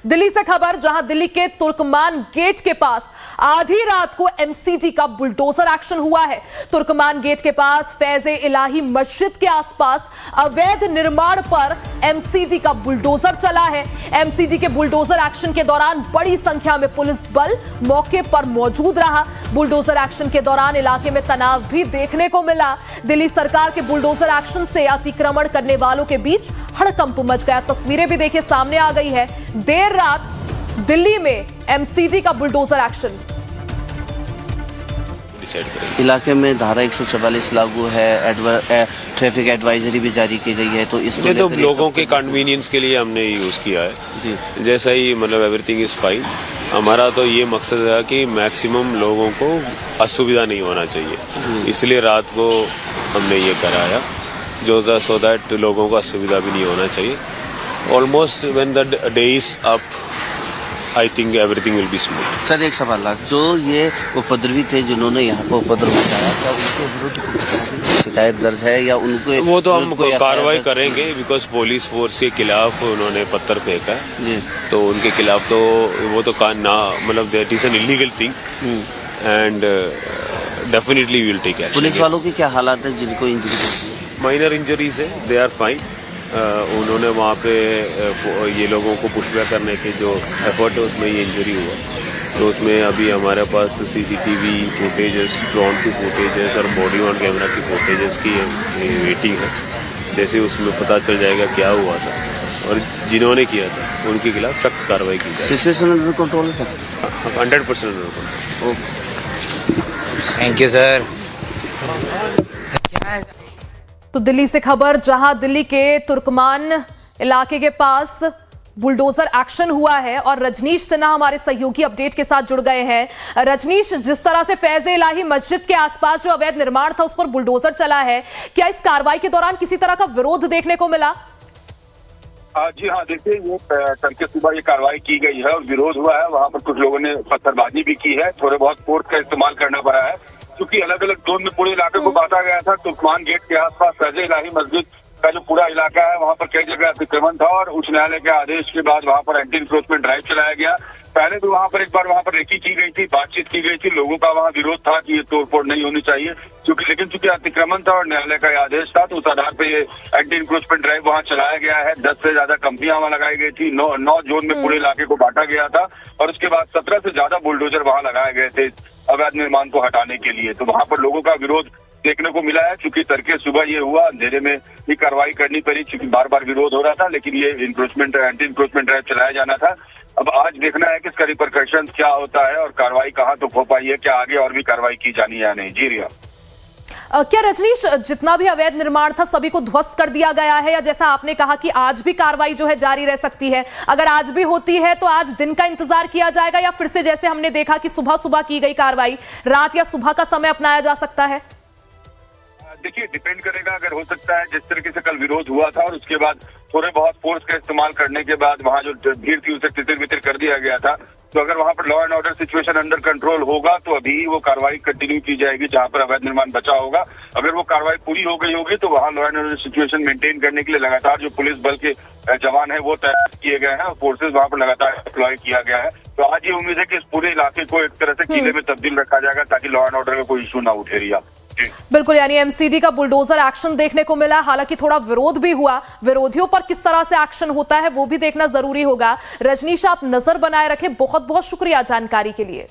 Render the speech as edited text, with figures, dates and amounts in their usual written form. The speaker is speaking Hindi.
दिल्ली से खबर, जहां दिल्ली के तुर्कमान गेट के पास आधी रात को एमसीडी का बुलडोजर एक्शन हुआ है। तुर्कमान गेट के पास फैज़े इलाही मस्जिद के आसपास अवैध निर्माण पर एमसीडी का बुलडोजर चला है। एमसीडी के बुलडोजर एक्शन के दौरान बड़ी संख्या में पुलिस बल मौके पर मौजूद रहा। बुलडोजर एक्शन के दौरान इलाके में तनाव भी देखने को मिला। दिल्ली सरकार के बुलडोजर एक्शन से अतिक्रमण करने वालों के बीच हड़कंप मच गया। तस्वीरें भी देखिए सामने आ गई है। देर रात दिल्ली में एमसीडी का बुलडोजर एक्शन। इलाके में धारा 144 लागू है, ट्रैफिक एडवाइजरी भी जारी की गई है, तो इसको तो लोगों के कन्वीनियंस के लिए हमने यूज किया है जी। जैसा ही मतलब एवरीथिंग इज फाइन। हमारा तो ये मकसद है कि मैक्सिमम लोगों को असुविधा नहीं होना चाहिए, इसलिए रात को हमने ये कराया जो सो दैट लोगों को असुविधा भी नहीं होना चाहिए। Almost when the day is up I think everything will be smooth. Sir एक सवाल है, जो ये उपद्रवी थे जिन्होंने यहाँ पर उपद्रव मचाया, क्या उनके विरुद्ध शिकायत दर्ज है या उनको वो तो हम कार्रवाई करेंगे बिकॉज पुलिस फोर्स के खिलाफ उन्होंने पत्थर फेंका जी, तो उनके खिलाफ तो वो तो ना मतलब that is an illegal thing and definitely will take action. Police वालों की क्या हालात है जिनको इंजरी? माइनर इंजरीज है, दे आर फाइन। उन्होंने वहाँ पे ये लोगों को पुशबैक करने के जो एफर्ट है उसमें ये इंजरी हुआ, तो उसमें अभी हमारे पास सीसीटीवी फुटेजेस, ड्रोन की फुटेजेस और बॉडी ऑन कैमरा की फुटेजेस की वेटिंग है। जैसे उसमें पता चल जाएगा क्या हुआ था और जिन्होंने किया था उनके खिलाफ सख्त कार्रवाई की जाए। सिचुएशन अंडर कंट्रोल है sir? 100% under control. Thank you sir. तो दिल्ली से खबर, जहां दिल्ली के तुर्कमान इलाके के पास बुलडोजर एक्शन हुआ है और रजनीश सिन्हा हमारे सहयोगी अपडेट के साथ जुड़ गए हैं। रजनीश, जिस तरह से फैज़े इलाही मस्जिद के आसपास जो अवैध निर्माण था उस पर बुलडोजर चला है, क्या इस कार्रवाई के दौरान किसी तरह का विरोध देखने को मिला? जी हाँ, देखिए ये कल के सुबह ये कार्रवाई की गई है और विरोध हुआ है। वहाँ पर कुछ लोगों ने पत्थरबाजी भी की है, थोड़े बहुत फोर्स का इस्तेमाल करना पड़ा है क्योंकि अलग अलग जोन में पूरे इलाके को बांटा गया था। तुर्कमान गेट के आसपास फैज़े इलाही मस्जिद का जो पूरा इलाका है वहाँ पर कई जगह अतिक्रमण था और उच्च न्यायालय के आदेश के बाद वहाँ पर एंटी इंक्रोचमेंट ड्राइव चलाया गया। पहले भी वहाँ पर एक बार वहाँ पर रेकी की गई थी, बातचीत की गई थी, लोगों का वहाँ विरोध था कि ये तोड़फोड़ नहीं होनी चाहिए लेकिन चूंकि अतिक्रमण था और न्यायालय का आदेश था तो उस आधार पर ये एंटी इंक्रोचमेंट ड्राइव वहाँ चलाया गया है। 10 से ज्यादा कंपनियां वहाँ लगाई गई थी, 9 जोन में पूरे इलाके को बांटा गया था और उसके बाद 17 से ज्यादा बुलडोजर वहाँ लगाए गए थे अवैध निर्माण को हटाने के लिए। तो वहाँ पर लोगों का विरोध देखने को मिला है क्योंकि तड़के सुबह ये हुआ, अंधेरे में ही कार्रवाई करनी पड़ी क्योंकि बार बार विरोध हो रहा था, लेकिन ये एंटी इंक्रोचमेंट ड्राइव चलाया जाना था। अब आज देखना है कि इसका रिपरकशंस क्या होता है और कार्रवाई कहाँ तो हो पाई है, क्या आगे और भी कार्रवाई की जानी है या नहीं। जी रिया, क्या रजनीश, जितना भी अवैध निर्माण था सभी को ध्वस्त कर दिया गया है या जैसा आपने कहा कि आज भी कार्रवाई जो है जारी रह सकती है? अगर आज भी होती है तो आज दिन का इंतजार किया जाएगा या फिर से जैसे हमने देखा कि सुबह सुबह की गई कार्रवाई रात या सुबह का समय अपनाया जा सकता है? देखिए डिपेंड करेगा, अगर हो सकता है जिस तरीके से कल विरोध हुआ था और उसके बाद थोड़े बहुत फोर्स का इस्तेमाल करने के बाद वहाँ जो भीड़ थी उसे तितर-बितर कर दिया गया था, तो अगर वहाँ पर law and order situation under control होगा तो अभी वो कार्रवाई कंटिन्यू की जाएगी जहाँ पर अवैध निर्माण बचा होगा। अगर वो कार्रवाई पूरी हो गई होगी तो वहाँ law and order situation maintain करने के लिए लगातार जो पुलिस बल के जवान है वो तैनात किए गए हैं और फोर्सेज वहाँ पर लगातार डिप्लॉय किया गया है। तो आज ये उम्मीद है कि इस पूरे इलाके को एक तरह से किले में तब्दील रखा जाएगा ताकि लॉ एंड ऑर्डर का कोई इशू ना उठे। रिया, बिल्कुल, यानी एमसीडी का बुलडोजर एक्शन देखने को मिला, हालांकि थोड़ा विरोध भी हुआ। विरोधियों पर किस तरह से एक्शन होता है वो भी देखना जरूरी होगा। रजनीश, आप नजर बनाए रखें। बहुत बहुत शुक्रिया जानकारी के लिए।